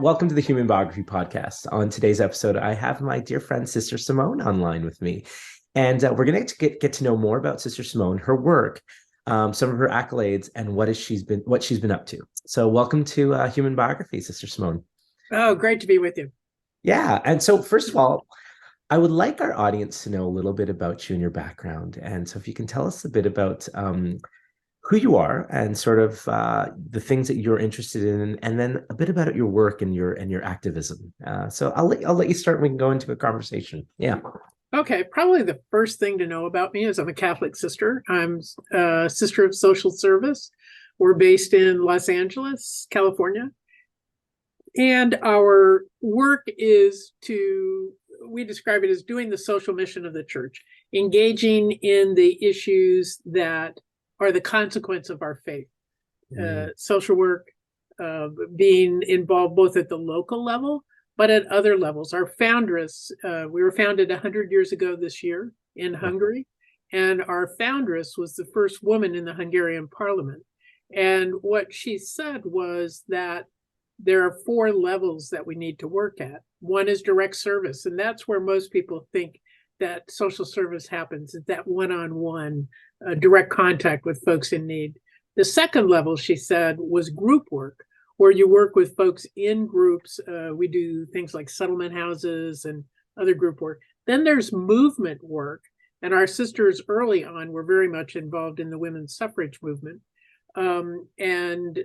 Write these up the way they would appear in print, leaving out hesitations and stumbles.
welcome to the Human Biography Podcast. On today's episode, I have my dear friend, Sister Simone, online with me. And we're going to get to know more about Sister Simone, her work, some of her accolades, and what she's been up to. So welcome to Human Biography, Sister Simone. Oh, great to be with you. Yeah. And so first of all, I would like our audience to know a little bit about you and your background. And so if you can tell us a bit about who you are and sort of the things that you're interested in, and then a bit about your work and your activism. So I'll let you start. And we can go into a conversation. Yeah. Okay, probably the first thing to know about me is I'm a Catholic sister. I'm a sister of social service. We're based in Los Angeles, California. And our work is we describe it as doing the social mission of the church, engaging in the issues that are the consequence of our faith. Social work, being involved both at the local level, but at other levels. Our foundress, we were founded 100 years ago this year in Hungary, and our foundress was the first woman in the Hungarian parliament. And what she said was that there are 4 levels that we need to work at. One is direct service, and that's where most people think that social service happens, is that one-on-one direct contact with folks in need. The second level, she said, was group work, where you work with folks in groups. We do things like settlement houses and other group work. Then there's movement work. And our sisters early on were very much involved in the women's suffrage movement. And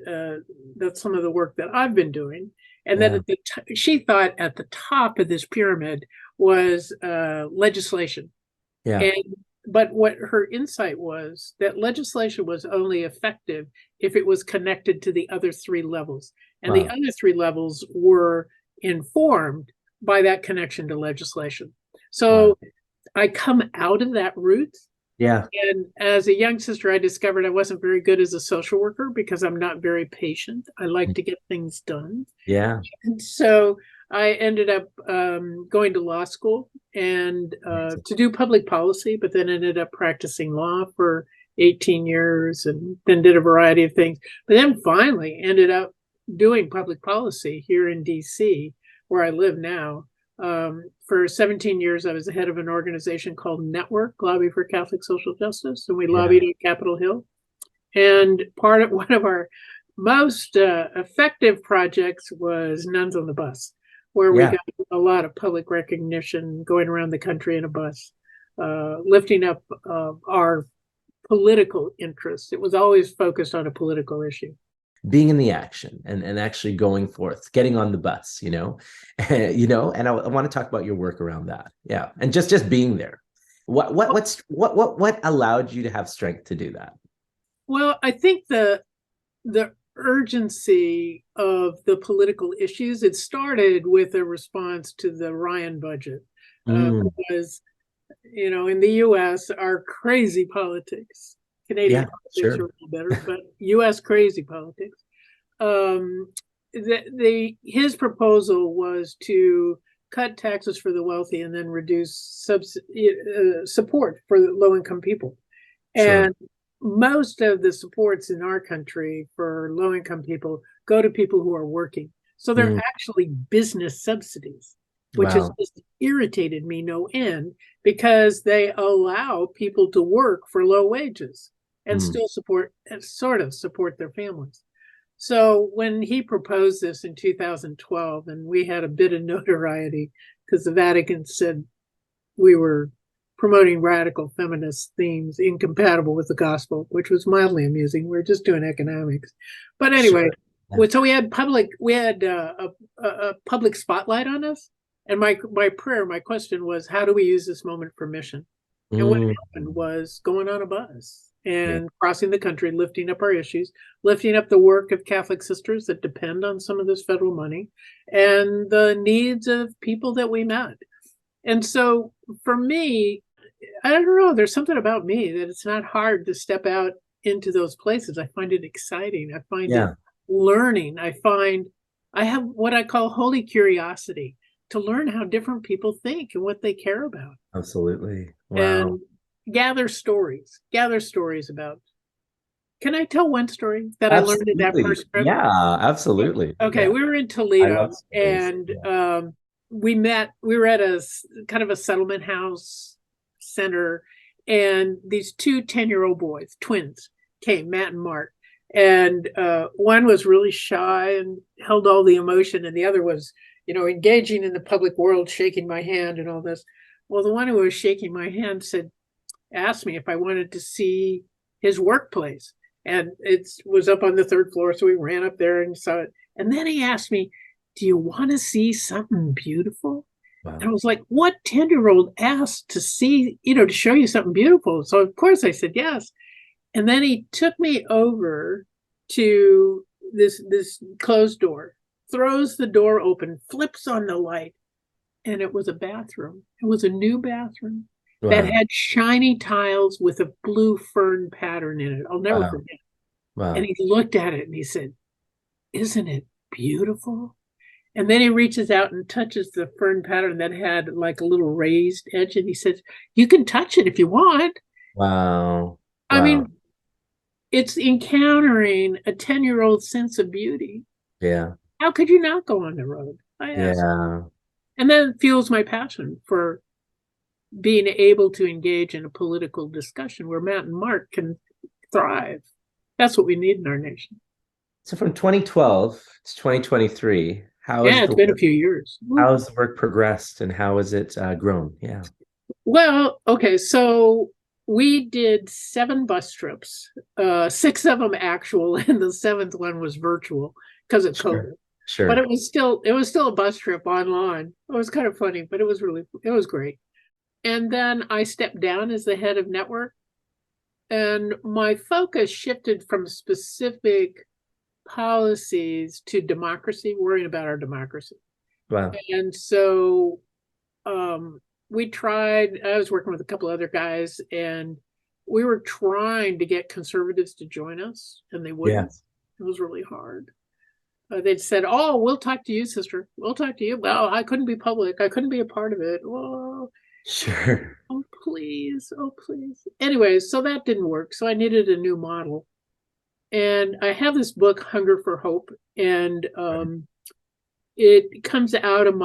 that's some of the work that I've been doing. And then she thought at the top of this pyramid was legislation. Yeah. But what her insight was that legislation was only effective if it was connected to the other 3 levels. And the other 3 levels were informed by that connection to legislation. So I come out of that route. Yeah. And as a young sister, I discovered I wasn't very good as a social worker because I'm not very patient. I like to get things done. Yeah. And so I ended up going to law school and to do public policy, but then ended up practicing law for 18 years and then did a variety of things. But then finally ended up doing public policy here in DC, where I live now. For 17 years, I was the head of an organization called Network, Lobby for Catholic Social Justice, and we lobbied at Capitol Hill. And one of our most effective projects was Nuns on the Bus, where we got a lot of public recognition going around the country in a bus, lifting up our political interests. It was always focused on a political issue. Being in the action and actually going forth, getting on the bus, and I want to talk about your work around that. Yeah. And just being there. What allowed you to have strength to do that? Well, I think the urgency of the political issues, it started with a response to the Ryan budget. Because, in the US, our crazy politics, Canadian politics are a little better, but U.S. crazy politics. His proposal was to cut taxes for the wealthy and then reduce support for low-income people. And most of the supports in our country for low-income people go to people who are working. So they're actually business subsidies, which has just irritated me no end, because they allow people to work for low wages and still support their families. So when he proposed this in 2012, and we had a bit of notoriety because the Vatican said we were promoting radical feminist themes incompatible with the gospel, which was mildly amusing. We were just doing economics. But anyway, so we had a public spotlight on us. And my question was, how do we use this moment for mission? And what happened was going on a bus and crossing the country, lifting up our issues, lifting up the work of Catholic sisters that depend on some of this federal money and the needs of people that we met. And so for me, I don't know, there's something about me that it's not hard to step out into those places. I find it exciting. I find it learning. I have what I call holy curiosity to learn how different people think and what they care about. Absolutely. Wow. And gather stories about Can I tell one story that I learned in that Absolutely. first trip? Yeah, absolutely. Okay, Yeah. we were in I love Toledo stories. and Yeah. we were at kind of a settlement house center, and these two 10-year-old boys, twins, came, Matt and Mark. And one was really shy and held all the emotion, and the other was, engaging in the public world, shaking my hand and all this. Well, the one who was shaking my hand asked me if I wanted to see his workplace. And it was up on the third floor. So we ran up there and saw it. And then he asked me, do you want to see something beautiful? And I Wow. was like, what 10-year-old asked to see, to show you something beautiful? So of course I said yes. And then he took me over to this closed door, throws the door open, flips on the light, and it was a bathroom. It was a new bathroom that Wow. had shiny tiles with a blue fern pattern in it. I'll never Wow. forget. And Wow. he looked at it and he said, isn't it beautiful? And then he reaches out and touches the fern pattern that had like a little raised edge. And he says, you can touch it if you want. Wow. I Wow. mean, it's encountering a 10-year-old sense of beauty. Yeah. How could you not go on the road? I asked. Yeah. And that fuels my passion for being able to engage in a political discussion where Matt and Mark can thrive. That's what we need in our nation. So from 2012 to 2023, Yeah, it's been a few years. how has the work progressed and how has it grown? Yeah. Well, okay, so we did 7 bus trips, 6 of them actual, and the 7th one was virtual because of Sure. COVID. But Sure. it was still a bus trip online. It was kind of funny, but it was great. And then I stepped down as the head of network, and my focus shifted from specific policies to democracy, worrying about our democracy. Wow. And so I was working with a couple other guys, and we were trying to get conservatives to join us, and they wouldn't. Yes. It was really hard. They'd said, oh, we'll talk to you, sister. We'll talk to you. Well, I couldn't be public. I couldn't be a part of it. Well, Sure. oh, please. Oh, please. Anyway, so that didn't work. So I needed a new model. And I have this book, Hunger for Hope, and it comes out of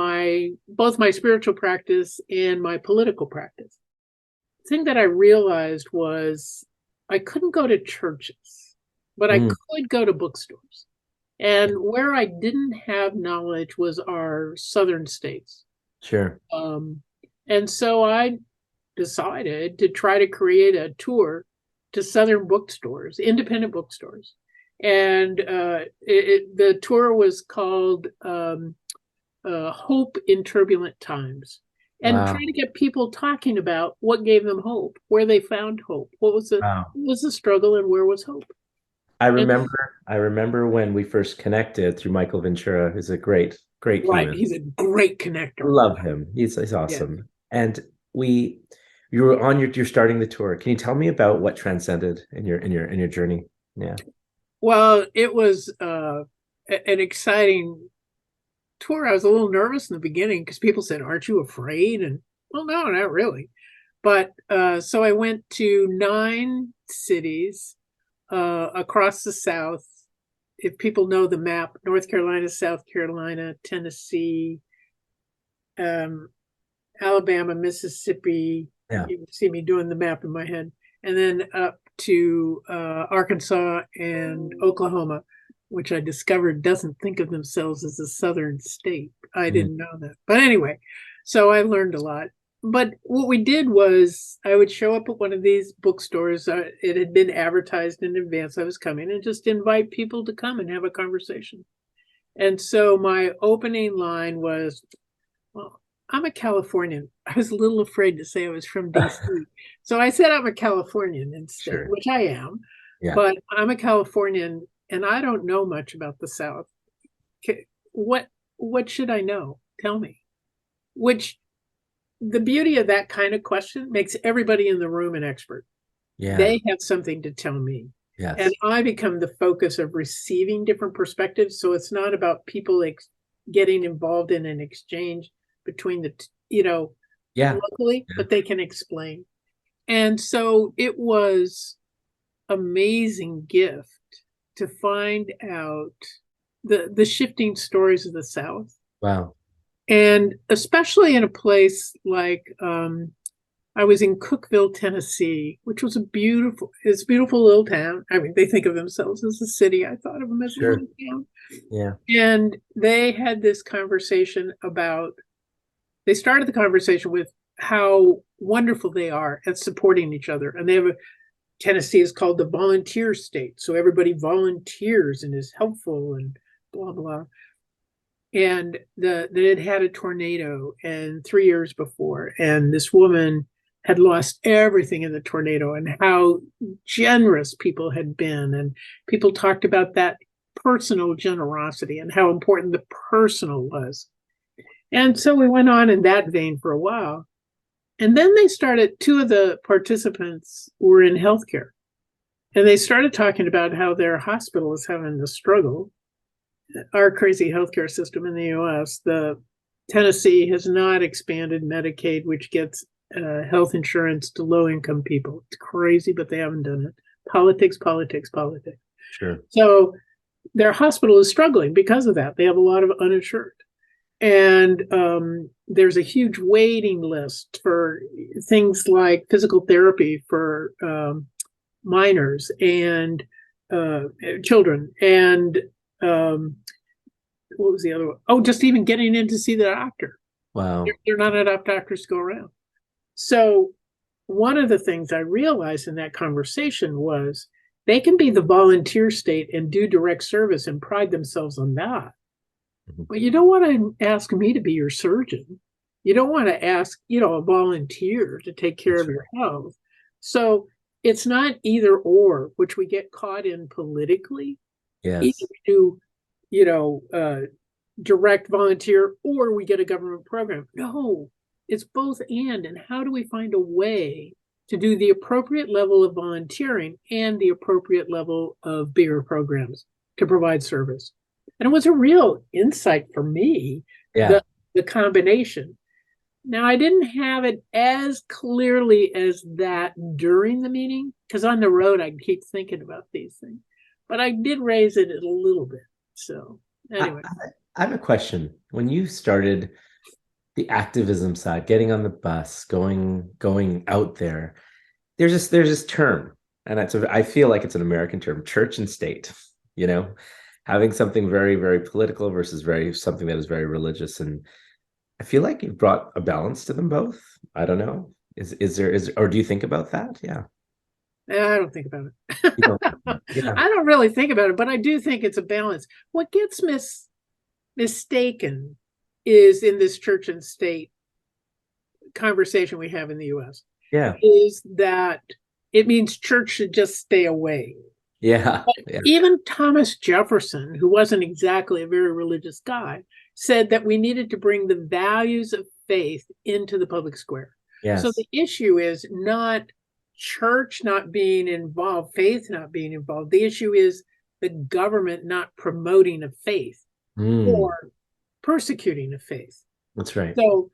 both my spiritual practice and my political practice. The thing that I realized was I couldn't go to churches, but I Mm, could go to bookstores. And where I didn't have knowledge was our southern states. sure. And so I decided to try to create a tour to southern bookstores, independent bookstores. And the tour was called Hope in Turbulent Times, and Wow. trying to get people talking about what gave them hope, where they found hope, Wow. what was the struggle, and where was hope. And I remember when we first connected through Michael Ventura, who's a great right, human. he's a great connector. Love him. He's Yeah. awesome. And we you were on you're starting the tour. Can you tell me about what transcended in your journey? Yeah. Well, it was an exciting tour. I was a little nervous in the beginning because people said, "Aren't you afraid?" And well, no, not really. But so I went to 9 cities across the South. If people know the map, North Carolina, South Carolina, Tennessee, um, Alabama, Mississippi. Yeah. You can see me doing the map in my head. And then up to Arkansas and Oklahoma, which I discovered doesn't think of themselves as a southern state. I Mm, didn't know that. But anyway, so I learned a lot. But what we did was I would show up at one of these bookstores. It had been advertised in advance I was coming, and just invite people to come and have a conversation. And so my opening line was, well, I'm a Californian. I was a little afraid to say I was from DC. So I said I'm a Californian instead, sure. which I am. Yeah. But I'm a Californian and I don't know much about the South. What what should I know? Tell me. Which the beauty of that kind of question makes everybody in the room an expert. Yeah. They have something to tell me. And Yes. I become the focus of receiving different perspectives. So it's not about people getting involved in an exchange between Yeah. locally, Yeah. but they can explain. And so it was amazing gift to find out the shifting stories of the South. Wow. And especially in a place like I was in Cookeville, Tennessee, which was it's a beautiful little town. I mean, they think of themselves as a city. I thought of them as a Sure. little town. Yeah. And they had this conversation they started the conversation with how wonderful they are at supporting each other. And Tennessee is called the volunteer state. So everybody volunteers and is helpful and blah, blah. And it had a tornado and 3 years before, and this woman had lost everything in the tornado, and how generous people had been, and people talked about that personal generosity and how important the personal was. And so we went on in that vein for a while, and then two of the participants were in healthcare, and they started talking about how their hospital is having a struggle. Our crazy healthcare system in the U.S., Tennessee has not expanded Medicaid, which gets health insurance to low-income people. It's crazy, but they haven't done it. Politics, politics, politics. Sure. So their hospital is struggling because of that. They have a lot of uninsured. And there's a huge waiting list for things like physical therapy for minors and children. And what was the other one? Oh, just even getting in to see the doctor. Wow. There are not enough doctors to go around. So one of the things I realized in that conversation was they can be the volunteer state and do direct service and pride themselves on that. Mhm. But you don't want to ask me to be your surgeon. You don't want to ask, a volunteer to take care of your health. So it's not either or, which we get caught in politically. Yes. Either do, direct volunteer or we get a government program. No, it's both and how do we find a way to do the appropriate level of volunteering and the appropriate level of bigger programs to provide service? And it was a real insight for me, the combination. Now, I didn't have it as clearly as that during the meeting, because on the road, I keep thinking about these things. But I did raise it a little bit. So anyway. I have a question. When you started the activism side, getting on the bus, going out there, there's this term, and I feel like it's an American term, church and state, having something very, very political versus something that is very religious. And I feel like you've brought a balance to them both. I don't know. Or do you think about that? Yeah. I don't think about it. Yeah. I don't really think about it, but I do think it's a balance. What gets mistaken is in this church and state conversation we have in the U.S. Yeah. Is that it means church should just stay away. Yeah. Even Thomas Jefferson, who wasn't exactly a very religious guy, said that we needed to bring the values of faith into the public square. Yes. So the issue is not church not being involved, faith not being involved. The issue is the government not promoting a faith or persecuting a faith. That's right. So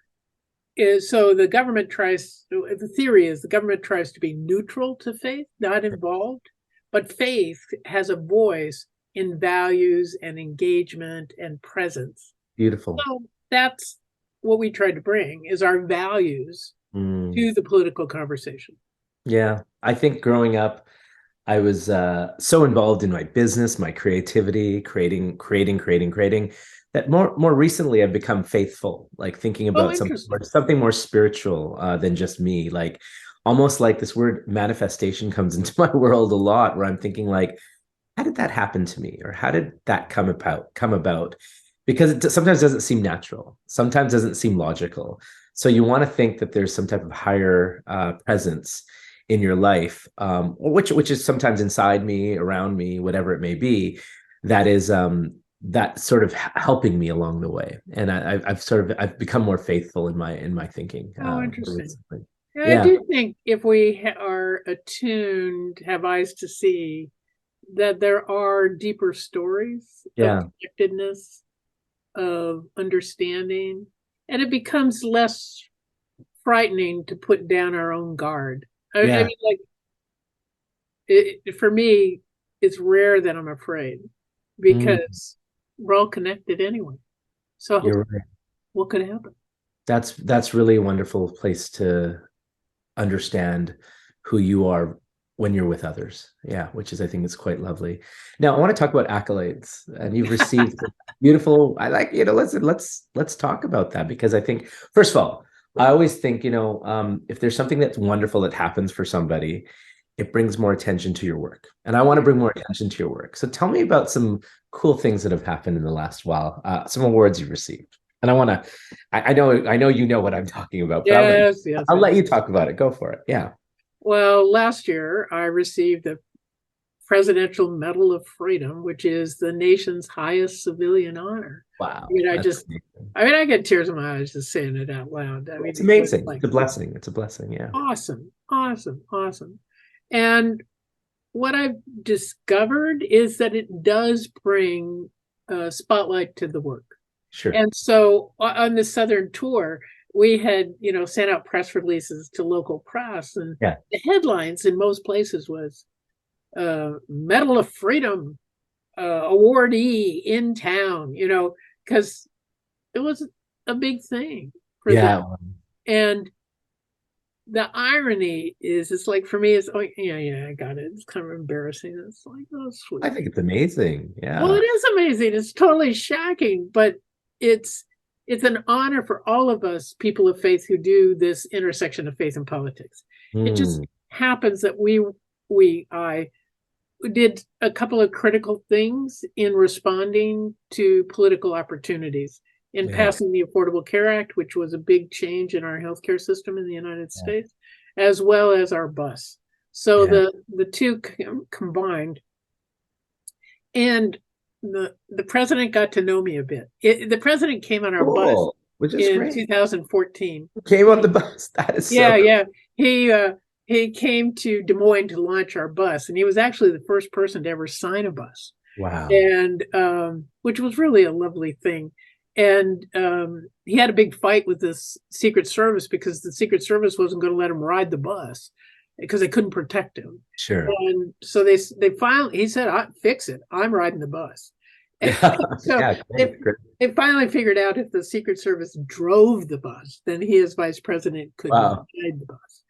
the government the theory is the government tries to be neutral to faith, not involved, but faith has a voice in values and engagement and presence. Beautiful. So that's what we tried to bring is our values to the political conversation. Yeah. I think growing up, I was so involved in my business, my creativity, creating, that more recently I've become faithful, like thinking about something more spiritual than just me. Like almost like this word manifestation comes into my world a lot, where I'm thinking like, how did that happen to me? Or how did that come about? Because it sometimes doesn't seem natural, sometimes doesn't seem logical. So you want to think that there's some type of higher presence in your life, which is sometimes inside me, around me, whatever it may be, that is that sort of helping me along the way. And I've become more faithful in my thinking. Interesting. Yeah. I do think if we are attuned, have eyes to see, that there are deeper stories of connectedness, of understanding, and it becomes less frightening to put down our own guard. I mean, like for me, it's rare that I'm afraid Mm, because we're all connected anyway. So you're right. what could happen? That's really a wonderful place to understand who you are when you're with others. Yeah, which is I think is quite lovely. Now I want to talk about accolades, and you've received beautiful. I like let's talk about that because I think first of all, I always think if there's something that's wonderful that happens for somebody, it brings more attention to your work, and I want to bring more attention to your work. So tell me about some cool things that have happened in the last while, some awards you've received. And I want to, I know you know what I'm talking about, but Yes, yes, I'll yes. let you talk about it. Go for it. Yeah. Well, last year I received the Presidential Medal of Freedom, which is the nation's highest civilian honor. I Wow. mean, That's amazing. I get tears in my eyes just saying it out loud. I mean, It's it was amazing. like It's a blessing. It's a blessing. Yeah. awesome, awesome, awesome. And what I've discovered is that it does bring a spotlight to the work. Sure. And so on the Southern tour, we had, sent out press releases to local press, and Yeah. the headlines in most places was Medal of Freedom awardee in town, because it was a big thing for them. Yeah. And the irony is, it's like for me, it's like, yeah, I got it. It's kind of embarrassing. It's like, oh, I sweet. think it's amazing. Well, it Yeah. is amazing. It's totally shocking, but it's it's an honor for all of us, people of faith, who do this intersection of faith and politics. It just Mm, happens that I did a couple of critical things in responding to political opportunities in yeah. passing the Affordable Care Act, which was a big change in our healthcare system in the United Yeah. States, as well as our bus. So Yeah. the two combined, and the president got to know me a bit. The president came on our bus Cool. Which is in great. 2014. Came on the bus. That is so Yeah, cool. yeah. He came to Des Moines to launch our bus, and he was actually the first person to ever sign a bus, Wow. and which was really a lovely thing. And he had a big fight with this Secret Service because the Secret Service wasn't going to let him ride the bus because they couldn't protect him. Sure. And so they finally, he said, "Fix it. I'm riding the bus." Yeah. So Yeah. they, Great. Great. they finally figured out if the Secret Service drove the bus, then he as vice president could Wow. ride the bus.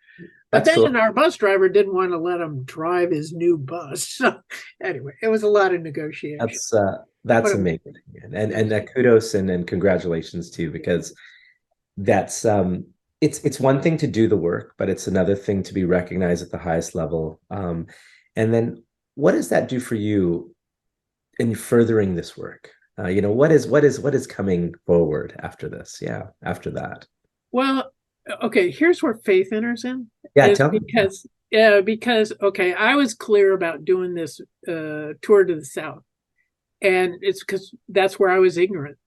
But That's then cool. our bus driver didn't want to let him drive his new bus. So anyway, it was a lot of negotiation. That's But it was, amazing. And kudos and congratulations too, yeah. because that's it's one thing to do the work, but it's another thing to be recognized at the highest level. And then what does that do for you in furthering this work? What is coming forward after this? Yeah, after that. Well, okay, here's where faith enters in, Yeah, is tell me. because okay, I was clear about doing this tour to the South, and it's because that's where I was ignorant.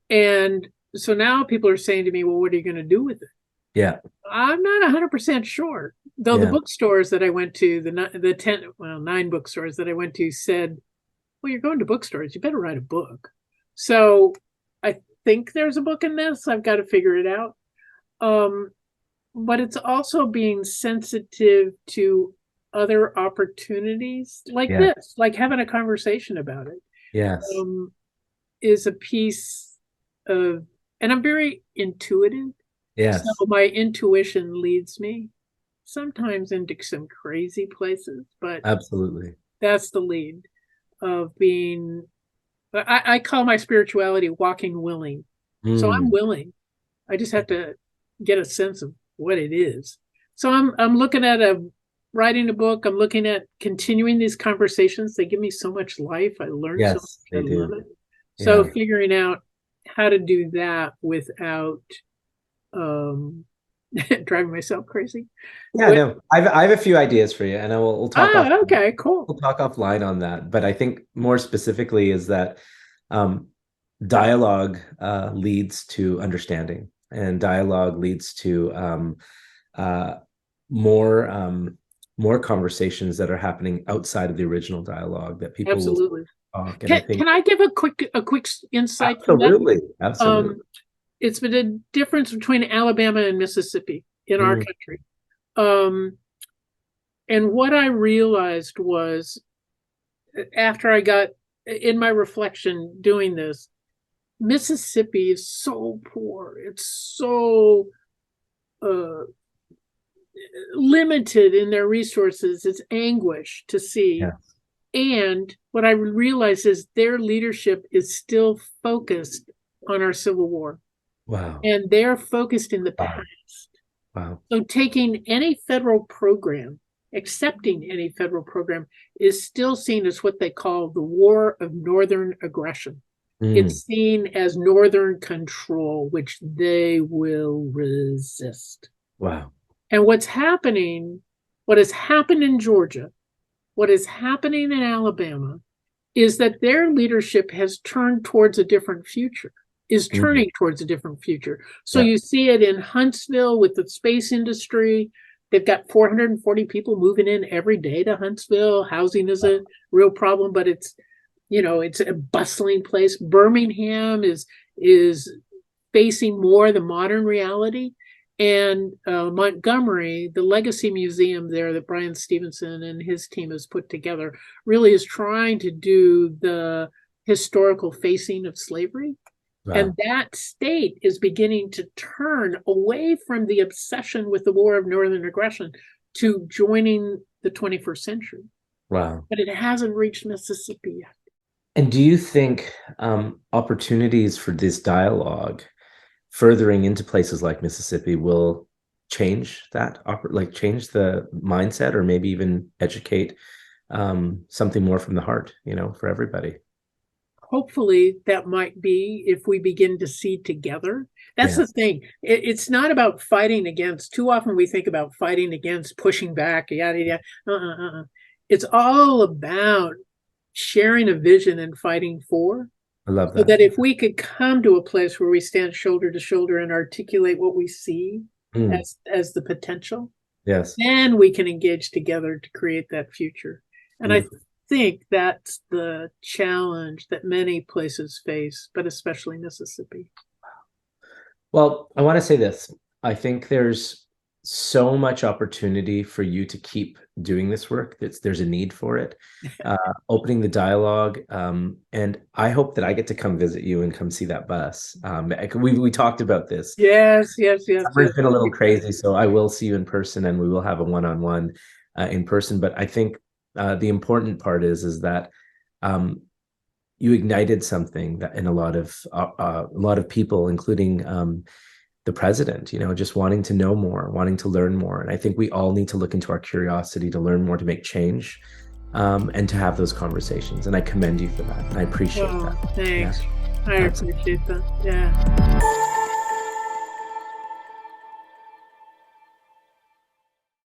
And so now people are saying to me, well, what are you going to do with it? Yeah, I'm not 100% sure. Though the yeah, bookstores that I went to, nine bookstores that I went to said, well, you're going to bookstores, you better write a book. So I think there's a book in this. I've got to figure it out. Um, but it's also being sensitive to other opportunities like yeah, this, like having a conversation about it, yes, um, is a piece of, and I'm very intuitive. So yes, my intuition leads me sometimes into some crazy places, but absolutely. that's the lead of being, I call my spirituality walking willing. So I'm Mm, willing. I just have to get a sense of what it is. So I'm looking at writing a book. I'm looking at continuing these conversations. They give me so much life. I learn so yes, much. they I love do. it. So Yeah. figuring out how to do that without um driving myself crazy. Yeah, With no, I have a few ideas for you, and we'll talk off okay, cool. we'll talk offline on that. But I think more specifically is that um, dialogue leads to understanding, and dialogue leads to uh, more more conversations that are happening outside of the original dialogue that people will Absolutely. talk. And I Can think I give a quick insight from that? absolutely, absolutely. Um, it's been a difference between Alabama and Mississippi in our Mm, country. Um, And what I realized was, after I got in my reflection doing this, Mississippi is so poor. It's so limited in their resources. It's anguish to see. Yeah. And what I realized is their leadership is still focused on our Civil War. Wow. And they're focused in the Wow. past. Wow. So taking any federal program, accepting any federal program, is still seen as what they call the War of Northern Aggression. It's seen as Northern control, which they will resist. Wow. And what has happened in Georgia, what is happening in Alabama, is that their leadership has turned towards a different future, is turning towards a different future. So you see it in Huntsville with the space industry. They've got 440 people moving in every day to Huntsville. Housing is a real problem, but it's a bustling place. Birmingham is facing more the modern reality. And Montgomery, the Legacy Museum there that Brian Stevenson and his team has put together, really is trying to do the historical facing of slavery. Wow. And that state is beginning to turn away from the obsession with the War of Northern Aggression to joining the 21st century. Wow. But it hasn't reached Mississippi yet. And do you think opportunities for this dialogue furthering into places like Mississippi will change that, change the mindset, or maybe even educate something more from the heart, for everybody? Hopefully that might be, if we begin to see together. That's the thing. It's not about fighting against. Too often we think about fighting against, pushing back, yada, yada. It's all about sharing a vision and fighting for. I love that. So that if we could come to a place where we stand shoulder to shoulder and articulate what we see as the potential, yes, then we can engage together to create that future. And I think that's the challenge that many places face, but especially Mississippi. Well, I want to say this. I think there's so much opportunity for you to keep doing this work. There's a need for it. Opening the dialogue. And I hope that I get to come visit you and come see that bus. We talked about this. Yes. It's been a little crazy, so I will see you in person and we will have a one-on-one in person. But I think the important part is that you ignited something that in a lot of people, including the president, just wanting to know more, wanting to learn more. And I think we all need to look into our curiosity to learn more, to make change, and to have those conversations. And I commend you for that. And I appreciate that. Thanks. Yeah. I appreciate that. Yeah.